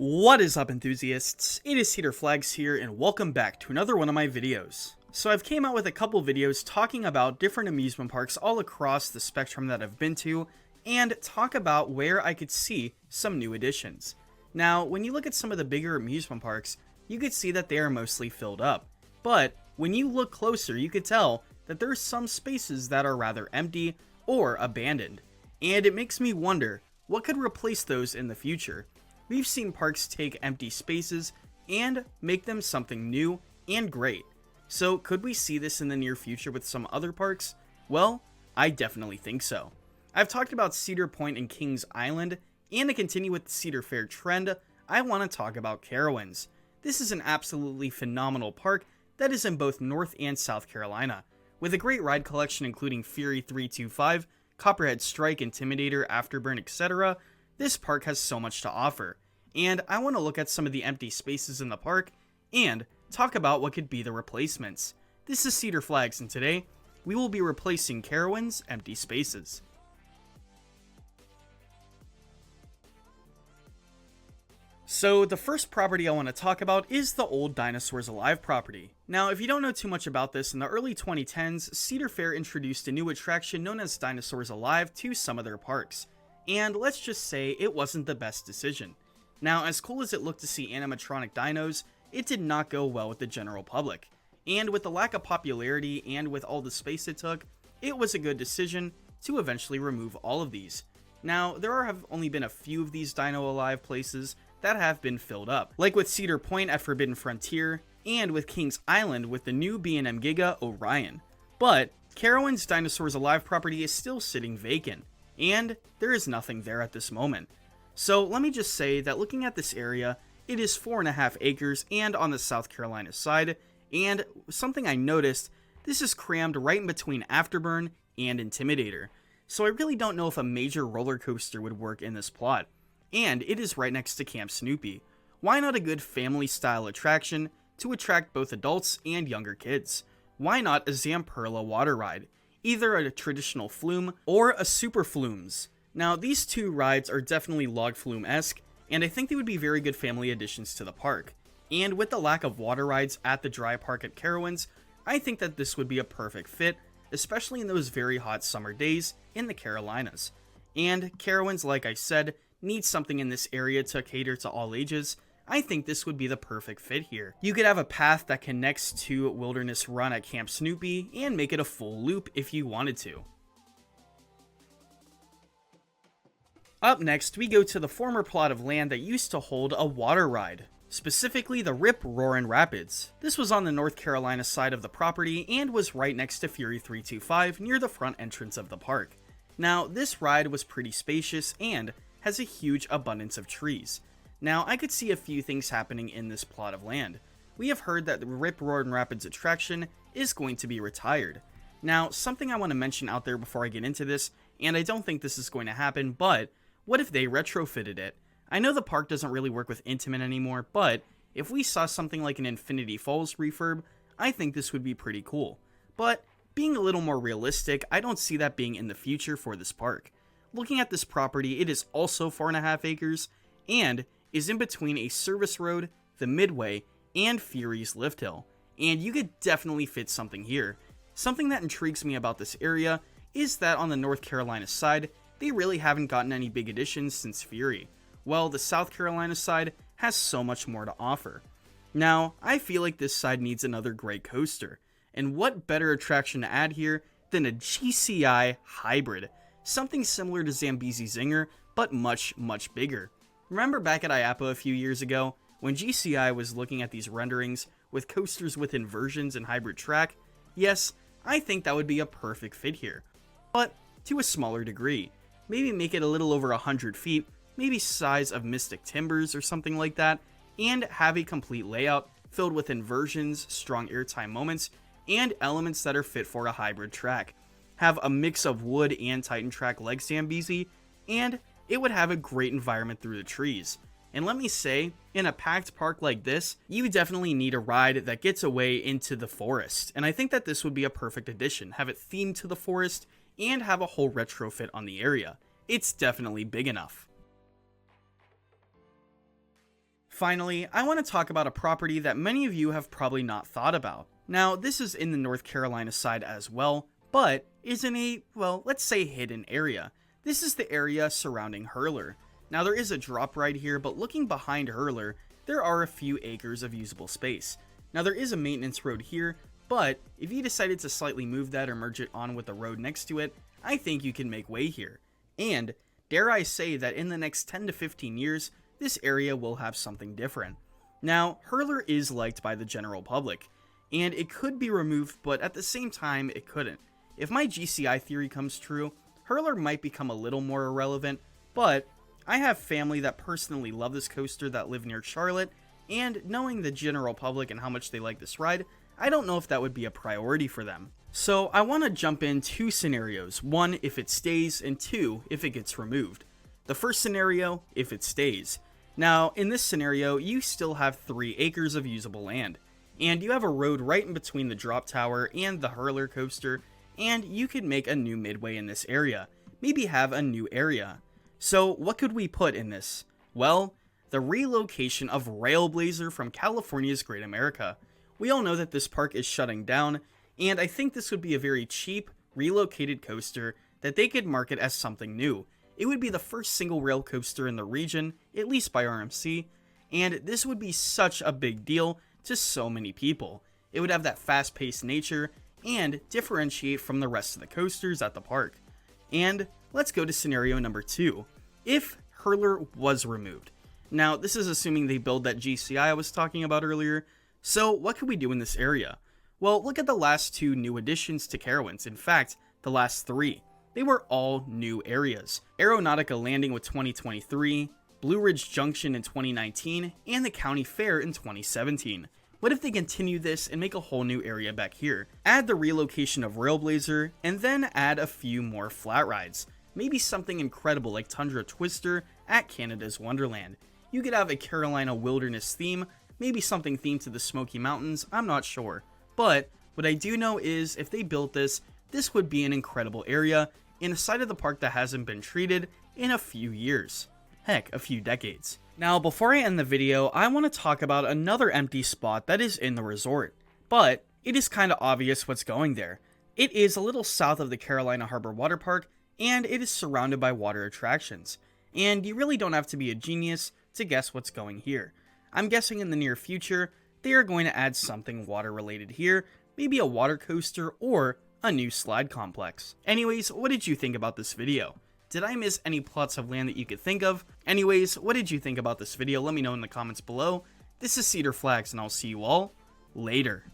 What is up, enthusiasts? It is Cedar Flags here, and welcome back to another one of my videos. So I've came out with a couple videos talking about different amusement parks all across the spectrum that I've been to, and talk about where I could see some new additions. Now, when you look at some of the bigger amusement parks, you could see that they are mostly filled up. But when you look closer, you could tell that there are some spaces that are rather empty or abandoned. And it makes me wonder, what could replace those in the future? We've seen parks take empty spaces and make them something new and great. So could we see this in the near future with some other parks? Well, I definitely think so. I've talked about Cedar Point and Kings Island, and to continue with the Cedar Fair trend, I want to talk about Carowinds. This is an absolutely phenomenal park that is in both North and South Carolina, with a great ride collection including Fury 325, Copperhead Strike, Intimidator, Afterburn, etc. This park has so much to offer, and I want to look at some of the empty spaces in the park and talk about what could be the replacements. This is Cedar Flags, and today we will be replacing Carowinds' empty spaces. So the first property I want to talk about is the old Dinosaurs Alive property. Now, if you don't know too much about this, in the early 2010s, Cedar Fair introduced a new attraction known as Dinosaurs Alive to some of their parks. And let's just say it wasn't the best decision. Now, as cool as it looked to see animatronic dinos, it did not go well with the general public. And with the lack of popularity and with all the space it took, it was a good decision to eventually remove all of these. Now, there have only been a few of these Dino Alive places that have been filled up, like with Cedar Point at Forbidden Frontier, and with Kings Island with the new B&M Giga Orion. But Carowinds' Dinosaurs Alive property is still sitting vacant, and there is nothing there at this moment. So let me just say that looking at this area, it is 4.5 acres and on the South Carolina side, and something I noticed, this is crammed right in between Afterburn and Intimidator. So I really don't know if a major roller coaster would work in this plot. And it is right next to Camp Snoopy. Why not a good family style attraction to attract both adults and younger kids? Why not a Zamperla water ride? Either a traditional flume or a super flumes. Now, these two rides are definitely log flume-esque, and I think they would be very good family additions to the park. And with the lack of water rides at the dry park at Carowinds, I think that this would be a perfect fit, especially in those very hot summer days in the Carolinas. And Carowinds, like I said, needs something in this area to cater to all ages. I think this would be the perfect fit here. You could have a path that connects to Wilderness Run at Camp Snoopy and make it a full loop if you wanted to. Up next, we go to the former plot of land that used to hold a water ride, specifically the Rip Roarin' Rapids. This was on the North Carolina side of the property and was right next to Fury 325 near the front entrance of the park. Now, this ride was pretty spacious and has a huge abundance of trees. Now, I could see a few things happening in this plot of land. We have heard that the Rip Roarin' Rapids attraction is going to be retired. Now, something I want to mention out there before I get into this, and I don't think this is going to happen, but what if they retrofitted it? I know the park doesn't really work with Intamin anymore, but if we saw something like an Infinity Falls refurb, I think this would be pretty cool. But being a little more realistic, I don't see that being in the future for this park. Looking at this property, it is also 4.5 acres, and is in between a service road, the Midway, and Fury's Lift Hill, and you could definitely fit something here. Something that intrigues me about this area is that on the North Carolina side, they really haven't gotten any big additions since Fury, while the South Carolina side has so much more to offer. Now, I feel like this side needs another great coaster, and what better attraction to add here than a GCI hybrid, something similar to Zambezi Zinger, but much, much bigger. Remember back at IAAPA a few years ago, when GCI was looking at these renderings with coasters with inversions and hybrid track? Yes, I think that would be a perfect fit here, but to a smaller degree. Maybe make it a little over 100 feet, maybe size of Mystic Timbers or something like that, and have a complete layout filled with inversions, strong airtime moments, and elements that are fit for a hybrid track. Have a mix of wood and Titan track like Zambezi, and it would have a great environment through the trees. And let me say, in a packed park like this, you definitely need a ride that gets away into the forest, and I think that this would be a perfect addition. Have it themed to the forest, and have a whole retrofit on the area. It's definitely big enough. Finally, I want to talk about a property that many of you have probably not thought about. Now, this is in the North Carolina side as well, but is in a, well, let's say hidden area. This is the area surrounding Hurler. Now, there is a drop right here, but looking behind Hurler, there are a few acres of usable space. Now, there is a maintenance road here, but if you decided to slightly move that or merge it on with the road next to it, I think you can make way here. And dare I say that in the next 10 to 15 years, this area will have something different. Now, Hurler is liked by the general public, and it could be removed, but at the same time, it couldn't. If my GCI theory comes true, Hurler might become a little more irrelevant, but I have family that personally love this coaster that live near Charlotte, and knowing the general public and how much they like this ride, I don't know if that would be a priority for them. So I want to jump in two scenarios, one if it stays, and two if it gets removed. The first scenario, if it stays. Now, in this scenario, you still have 3 acres of usable land, and you have a road right in between the drop tower and the Hurler coaster, and you could make a new midway in this area, maybe have a new area. So what could we put in this? Well, the relocation of Railblazer from California's Great America. We all know that this park is shutting down, and I think this would be a very cheap, relocated coaster that they could market as something new. It would be the first single rail coaster in the region, at least by RMC, and this would be such a big deal to so many people. It would have that fast-paced nature and differentiate from the rest of the coasters at the park. And let's go to scenario number 2. If Hurler was removed. Now, this is assuming they build that GCI I was talking about earlier, so what could we do in this area? Well, look at the last 2 new additions to Carowinds. In fact, the last 3. They were all new areas. Aeronautica Landing with 2023, Blue Ridge Junction in 2019, and the County Fair in 2017. What if they continue this and make a whole new area back here? Add the relocation of Railblazer, and then add a few more flat rides. Maybe something incredible like Tundra Twister at Canada's Wonderland. You could have a Carolina wilderness theme, maybe something themed to the Smoky Mountains, I'm not sure. But what I do know is if they built this, this would be an incredible area in a side of the park that hasn't been treated in a few years. Heck, a few decades. Now, before I end the video, I want to talk about another empty spot that is in the resort. But it is kind of obvious what's going there. It is a little south of the Carolina Harbor Water Park, and it is surrounded by water attractions. And you really don't have to be a genius to guess what's going here. I'm guessing in the near future, they are going to add something water related here, maybe a water coaster or a new slide complex. Anyways, what did you think about this video? Did I miss any plots of land that you could think of? Anyways, what did you think about this video? Let me know in the comments below. This is Cedar Flags, and I'll see you all later.